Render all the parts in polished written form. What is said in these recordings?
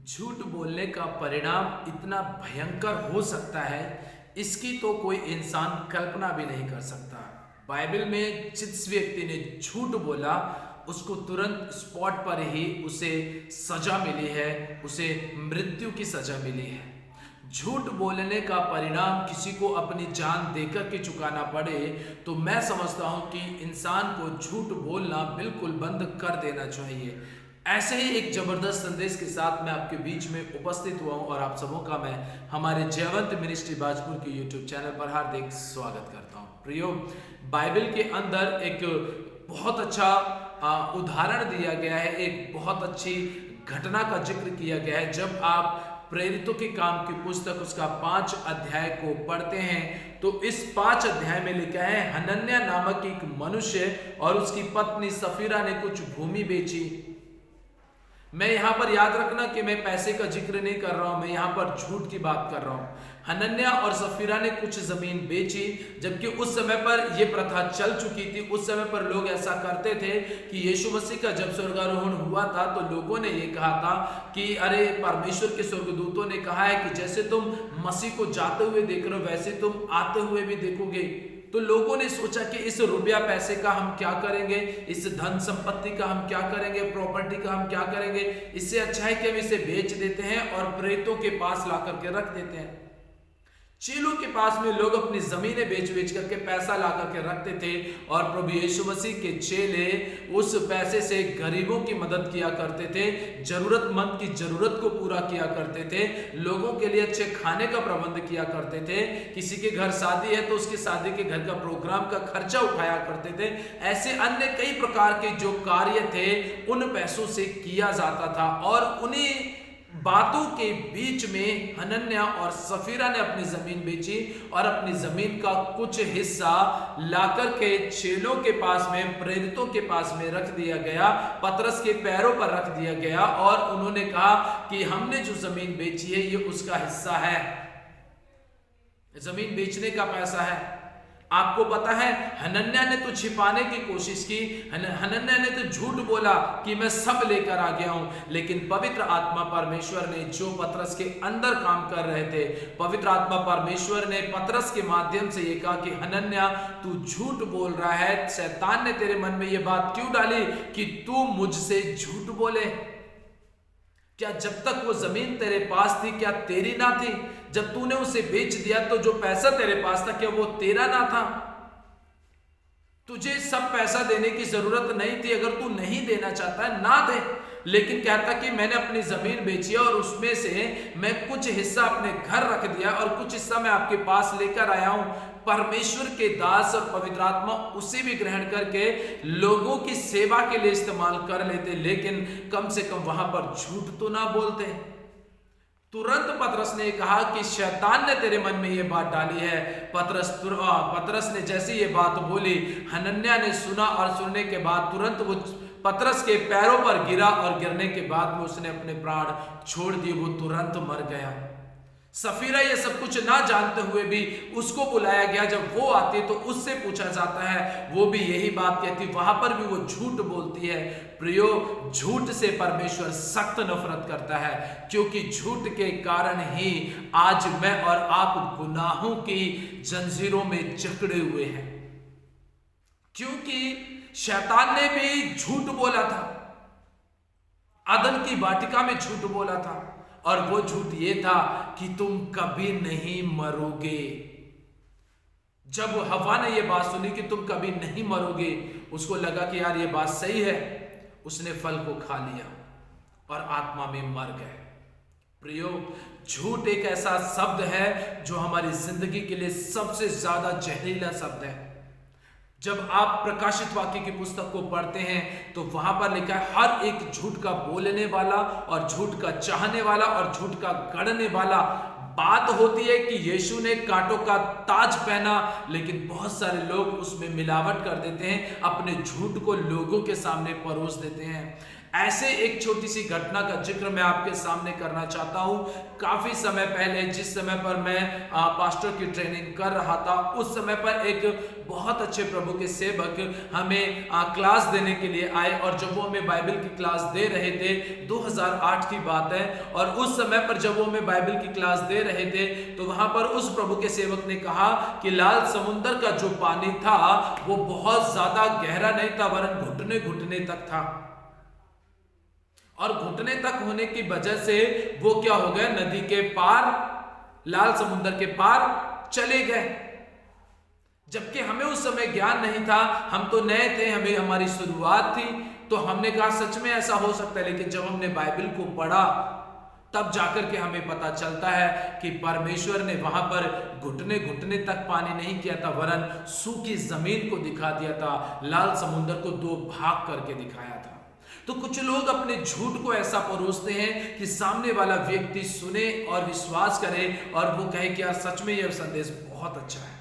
झूठ बोलने का परिणाम इतना भयंकर हो सकता है, इसकी तो कोई इंसान कल्पना भी नहीं कर सकता। बाइबल में जिस व्यक्ति ने झूठ बोला उसको तुरंत स्पॉट पर ही उसे सजा मिली है, उसे मृत्यु की सजा मिली है। झूठ बोलने का परिणाम किसी को अपनी जान देकर के चुकाना पड़े तो मैं समझता हूं कि इंसान को झूठ बोलना बिल्कुल बंद कर देना चाहिए। ऐसे ही एक जबरदस्त संदेश के साथ मैं आपके बीच में उपस्थित हुआ हूं और आप सबों का मैं हमारे जयवंत मिनिस्ट्री बाजपुर के यूट्यूब चैनल पर हार्दिक स्वागत करता हूं। प्रियो, बाइबल के अंदर एक बहुत अच्छा उदाहरण दिया गया है, एक बहुत अच्छी घटना का जिक्र किया गया है। जब आप प्रेरितों के काम की पुस्तक उसका 5 अध्याय को पढ़ते हैं तो इस 5 अध्याय में लिखा है, हनन्याह नामक एक मनुष्य और उसकी पत्नी सफीरा ने कुछ भूमि बेची। मैं यहां पर याद रखना कि मैं पैसे का जिक्र नहीं कर रहा हूं, मैं यहां पर झूठ की बात कर रहा हूं। हनन्याह और सफीरा ने कुछ जमीन बेची, जबकि उस समय पर यह प्रथा चल चुकी थी। उस समय पर लोग ऐसा करते थे कि यीशु मसीह का जब स्वर्गारोहण हुआ था तो लोगों ने यह कहा था कि अरे परमेश्वर के स्वर्गदूतों ने कहा है कि जैसे तुम मसीह को जाते हुए देख रहे हो वैसे तुम आते हुए भी देखोगे। तो लोगों ने सोचा कि इस रुपया पैसे का हम क्या करेंगे, इस धन संपत्ति का हम क्या करेंगे, प्रॉपर्टी का हम क्या करेंगे। इससे अच्छा है कि हम इसे बेच देते हैं और प्रेरितों के पास ला करके रख देते हैं। चेलों के पास में लोग अपनी जमीनें बेच बेच करके पैसा ला करके रखते थे और प्रभु यीशु मसीह के चेले उस पैसे से गरीबों की मदद किया करते थे, जरूरतमंद की जरूरत को पूरा किया करते थे, लोगों के लिए अच्छे खाने का प्रबंध किया करते थे। किसी के घर शादी है तो उसके शादी के घर का प्रोग्राम का खर्चा उठाया करते थे। ऐसे अन्य कई प्रकार के जो कार्य थे उन पैसों से किया जाता था और उन्हीं बातों के बीच में हनन्याह और सफीरा ने अपनी जमीन बेची और अपनी जमीन का कुछ हिस्सा लाकर के चेलों के पास में, प्रेरितों के पास में रख दिया गया, पतरस के पैरों पर रख दिया गया और उन्होंने कहा कि हमने जो जमीन बेची है ये उसका हिस्सा है, जमीन बेचने का पैसा है। आपको पता है हनन्याह ने तो छिपाने की कोशिश की, हनन्याह ने तो झूठ बोला कि मैं सब लेकर आ गया हूं, लेकिन पवित्र आत्मा परमेश्वर ने जो पतरस के अंदर काम कर रहे थे, पवित्र आत्मा परमेश्वर ने पतरस के माध्यम से ये कहा कि हनन्याह तू झूठ बोल रहा है, शैतान ने तेरे मन में ये बात क्यों डाली कि तू मुझसे झूठ बोले। क्या जब तक वो जमीन तेरे पास थी क्या तेरी ना थी? जब तूने उसे बेच दिया तो जो पैसा तेरे पास था क्या वो तेरा ना था? तुझे सब पैसा देने की जरूरत नहीं थी, अगर तू नहीं देना चाहता है ना दे। लेकिन कहता कि मैंने अपनी जमीन बेची और उसमें से मैं कुछ हिस्सा अपने घर रख दिया और कुछ हिस्सा मैं आपके पास लेकर आया हूं। परमेश्वर के दास और पवित्र आत्मा उसे भी ग्रहण करके लोगों की सेवा के लिए इस्तेमाल कर लेते, लेकिन कम से कम वहां पर झूठ तो ना बोलते। तुरंत पतरस ने कहा कि शैतान ने तेरे मन में यह बात डाली है। पतरस ने जैसे ये बात बोली, हनन्याह ने सुना और सुनने के बाद तुरंत वो पतरस के पैरों पर गिरा और गिरने के बाद में उसने अपने प्राण छोड़ दिए, वो तुरंत मर गया। सफीरा ये सब कुछ ना जानते हुए भी उसको बुलाया गया, जब वो आती तो उससे पूछा जाता है, वो भी यही बात कहती, वहां पर भी वो झूठ बोलती है। प्रियो, झूठ से परमेश्वर सख्त नफरत करता है, क्योंकि झूठ के कारण ही आज मैं और आप गुनाहों की जंजीरों में जकड़े हुए हैं। क्योंकि शैतान ने भी झूठ बोला था, अदन की वाटिका में झूठ बोला था और वो झूठ ये था कि तुम कभी नहीं मरोगे। जब हवा ने ये बात सुनी कि तुम कभी नहीं मरोगे, उसको लगा कि यार ये बात सही है, उसने फल को खा लिया और आत्मा में मर गए। प्रियो, झूठ एक ऐसा शब्द है जो हमारी जिंदगी के लिए सबसे ज्यादा जहरीला शब्द है। जब आप प्रकाशित वाक्य की पुस्तक को पढ़ते हैं तो वहां पर लिखा है, हर एक झूठ का बोलने वाला और झूठ का चाहने वाला और झूठ का गढ़ने वाला। बात होती है कि यीशु ने कांटों का ताज पहना, लेकिन बहुत सारे लोग उसमें मिलावट कर देते हैं, अपने झूठ को लोगों के सामने परोस देते हैं। ऐसे एक छोटी सी घटना का जिक्र मैं आपके सामने करना चाहता हूं। काफी समय पहले, जिस समय पर मैं पास्टर की ट्रेनिंग कर रहा था, उस समय पर एक बहुत अच्छे प्रभु के सेवक हमें क्लास देने के लिए आए, और जब वो हमें बाइबल की क्लास दे रहे थे, 2008 की बात है, और उस समय पर जब वो हमें बाइबल की क्लास दे रहे थे तो वहां पर उस प्रभु के सेवक ने कहा कि लाल समुद्र का जो पानी था वो बहुत ज्यादा गहरा नहीं था, वरन घुटने घुटने तक था, और घुटने तक होने की वजह से वो क्या हो गया, नदी के पार, लाल समुद्र के पार चले गए। जबकि हमें उस समय ज्ञान नहीं था, हम तो नए थे, हमें हमारी शुरुआत थी, तो हमने कहा सच में ऐसा हो सकता है। लेकिन जब हमने बाइबल को पढ़ा तब जाकर के हमें पता चलता है कि परमेश्वर ने वहां पर घुटने घुटने तक पानी नहीं किया था, वरन सूखी जमीन को दिखा दिया था, लाल समुद्र को दो भाग करके दिखाया था। तो कुछ लोग अपने झूठ को ऐसा परोसते हैं कि सामने वाला व्यक्ति सुने और विश्वास करे और वो कहे कि यार सच में यह संदेश बहुत अच्छा है।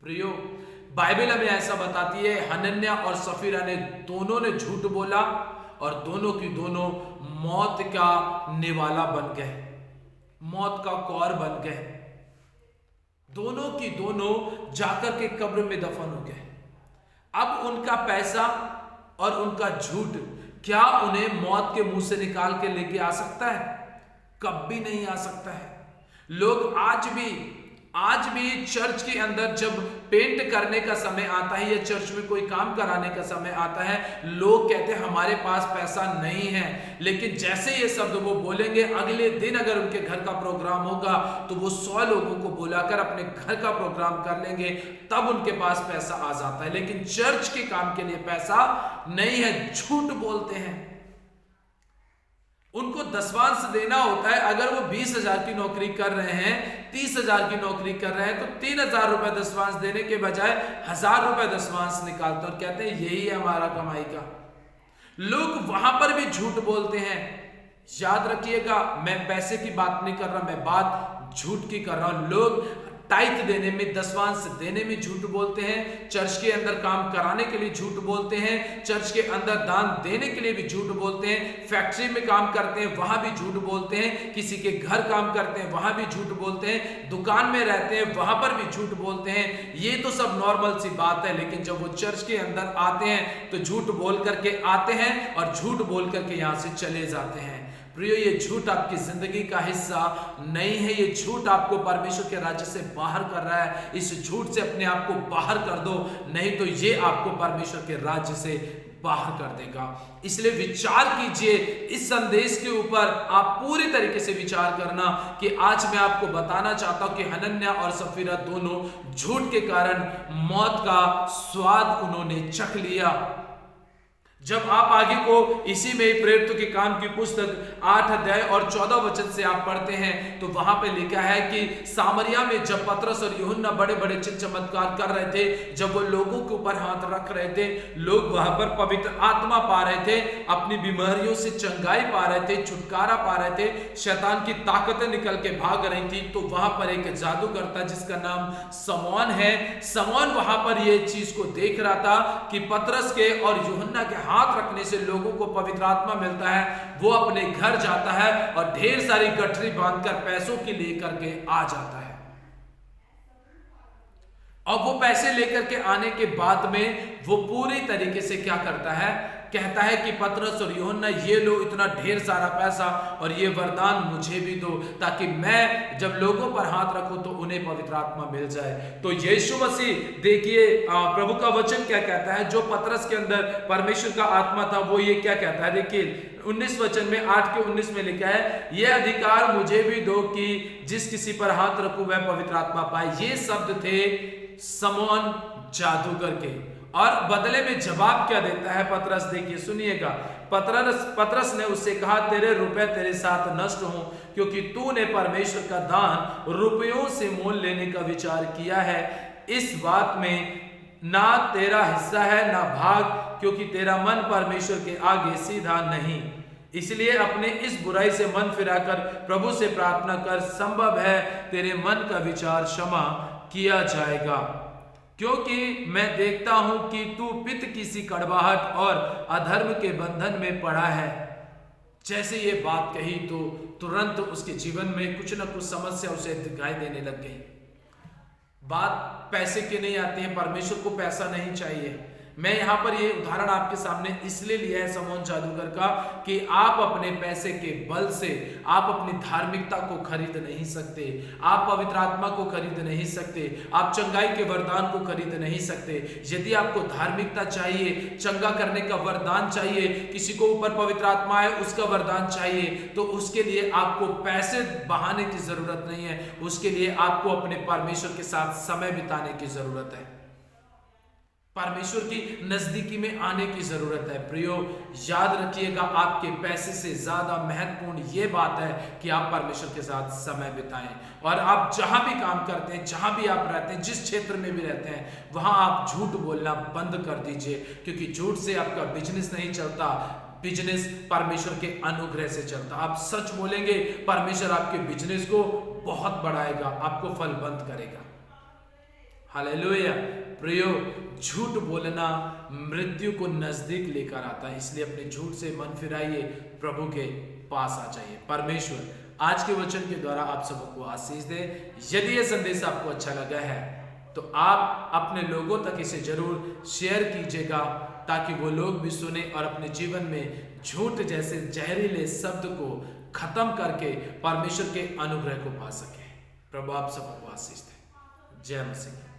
प्रियो, बाइबल हमें ऐसा बताती है, हनन्याह और सफीरा ने दोनों ने झूठ बोला और दोनों की दोनों मौत का निवाला बन गए, मौत का कौर बन गए। दोनों की दोनों जाकर के कब्र में दफन हो गए। अब उनका पैसा और उनका झूठ क्या उन्हें मौत के मुंह से निकाल के लेके आ सकता है? कभी नहीं आ सकता है। लोग आज भी चर्च के अंदर जब पेंट करने का समय आता है या चर्च में कोई काम कराने का समय आता है, लोग कहते हैं हमारे पास पैसा नहीं है। लेकिन जैसे ये शब्द वो बोलेंगे, अगले दिन अगर उनके घर का प्रोग्राम होगा तो वो 100 लोगों को बुलाकर अपने घर का प्रोग्राम कर लेंगे, तब उनके पास पैसा आ जाता है। लेकिन चर्च के काम के लिए पैसा नहीं है, झूठ बोलते हैं। उनको दशवांश देना होता है। अगर वो 20,000 की नौकरी कर रहे हैं, 30,000 की नौकरी कर रहे हैं, तो 3,000 रुपए दशवांश देने के बजाय 1,000 रुपए दशवांश निकालते और कहते हैं यही है हमारा कमाई का। लोग वहां पर भी झूठ बोलते हैं। याद रखिएगा, मैं पैसे की बात नहीं कर रहा, मैं बात झूठ की कर रहा हूं। लोग टाइथ देने में, दशवांश देने में झूठ बोलते हैं, चर्च के अंदर काम कराने के लिए झूठ बोलते हैं, चर्च के अंदर दान देने के लिए भी झूठ बोलते हैं, फैक्ट्री में काम करते हैं वहां भी झूठ बोलते हैं, किसी के घर काम करते हैं वहां भी झूठ बोलते हैं, दुकान में रहते हैं वहां पर भी झूठ बोलते हैं। ये तो सब नॉर्मल सी बात है। लेकिन जब वो चर्च के अंदर आते हैं तो झूठ बोल करके आते हैं और झूठ बोल करके यहां से चले जाते हैं। प्रियो, ये झूठ आपकी जिंदगी का हिस्सा नहीं है। ये झूठ आपको परमेश्वर के राज्य से बाहर कर रहा है। इस झूठ से अपने आप को बाहर कर दो, नहीं तो ये आपको परमेश्वर के राज्य से बाहर कर देगा। इसलिए विचार कीजिए इस संदेश के ऊपर, आप पूरी तरीके से विचार करना कि आज मैं आपको बताना चाहता हूं कि हनन्याह और सफीरा दोनों झूठ के कारण मौत का स्वाद उन्होंने चख लिया। जब आप आगे को इसी में प्रेरितों के काम की पुस्तक 8 अध्याय और 14 वचन से आप पढ़ते हैं तो वहां पे लिखा है कि सामरिया में जब पतरस और यूहन्ना बड़े बड़े चिन्ह चमत्कार कर रहे थे, जब वो लोगों के ऊपर हाथ रख रहे थे, लोग वहां पर पवित्र आत्मा पा रहे थे, अपनी बीमारियों से चंगाई पा रहे थे, छुटकारा पा रहे थे, शैतान की ताकतें निकल के भाग रही थी। तो वहां पर एक जादूगर था जिसका नाम समौन है। समौन वहां पर ये चीज को देख रहा था कि पतरस के और यूहन्ना के हाथ रखने से लोगों को पवित्र आत्मा मिलता है। वो अपने घर जाता है और ढेर सारी गठरी बांधकर पैसों की लेकर के आ जाता है। और वो पैसे लेकर के आने के बाद में वो पूरी तरीके से क्या करता है, कहता है कि पतरस और यूहन्ना, ये लो इतना ढेर सारा पैसा और ये वरदान मुझे भी दो, ताकि मैं जब लोगों पर हाथ रखूं तो उन्हें पवित्र आत्मा मिल जाए। तो यीशु मसीह, देखिए प्रभु का वचन क्या कहता है, जो पतरस के अंदर परमेश्वर का आत्मा था वो ये क्या कहता है, देखिए 19 वचन में 8 के 19 में लिखा है, ये अधिकार मुझे भी दो कि जिस किसी पर हाथ रखूं वह पवित्र आत्मा पाए। ये शब्द थे समौन जादूगर के। और बदले में जवाब क्या देता है पतरस, देखिए सुनिएगा। पतरस ने उससे कहा, तेरे रुपए तेरे साथ नष्ट हों, क्योंकि तूने परमेश्वर का दान रुपयों से मोल लेने का विचार किया है। इस बात में ना तेरा हिस्सा है ना भाग, क्योंकि तेरा मन परमेश्वर के आगे सीधा नहीं। इसलिए अपने इस बुराई से मन फिराकर प्रभु से प्रार्थना कर, संभव है तेरे मन का विचार क्षमा किया जाएगा। क्योंकि मैं देखता हूं कि तू पित्त की सी कड़वाहट और अधर्म के बंधन में पड़ा है। जैसे ये बात कही तो तुरंत उसके जीवन में कुछ ना कुछ समस्या उसे दिखाई देने लग गई। बात पैसे की नहीं आती है, परमेश्वर को पैसा नहीं चाहिए। मैं यहां पर ये उदाहरण आपके सामने इसलिए लिया है समोन जादूगर का कि आप अपने पैसे के बल से आप अपनी धार्मिकता को खरीद नहीं सकते, आप पवित्र आत्मा को खरीद नहीं सकते, आप चंगाई के वरदान को खरीद नहीं सकते। यदि आपको धार्मिकता चाहिए, चंगा करने का वरदान चाहिए, किसी को ऊपर पवित्र आत्मा है उसका वरदान चाहिए, तो उसके लिए आपको पैसे बहाने की जरूरत नहीं है। उसके लिए आपको अपने परमेश्वर के साथ समय बिताने की जरूरत है, परमेश्वर की नजदीकी में आने की जरूरत है। प्रियो, याद रखिएगा, आपके पैसे से ज्यादा महत्वपूर्ण ये बात है कि आप परमेश्वर के साथ समय बिताएं। और आप जहां भी काम करते हैं, जहां भी आप रहते हैं, जिस क्षेत्र में भी रहते हैं, वहां आप झूठ बोलना बंद कर दीजिए, क्योंकि झूठ से आपका बिजनेस नहीं चलता, बिजनेस परमेश्वर के अनुग्रह से चलता। आप सच बोलेंगे, परमेश्वर आपके बिजनेस को बहुत बढ़ाएगा, आपको फलवंत करेगा। हालेलुया। प्रियो, झूठ बोलना मृत्यु को नजदीक लेकर आता है, इसलिए अपने झूठ से मन फिराइए, प्रभु के पास आ जाइए। परमेश्वर आज के वचन के द्वारा आप सबको आशीष दे। यदि यह संदेश आपको अच्छा लगा है तो आप अपने लोगों तक इसे जरूर शेयर कीजिएगा, ताकि वो लोग भी सुने और अपने जीवन में झूठ जैसे जहरीले शब्द को खत्म करके परमेश्वर के अनुग्रह को पा सके। प्रभु आप सबको आशीष दे। जय मसीह।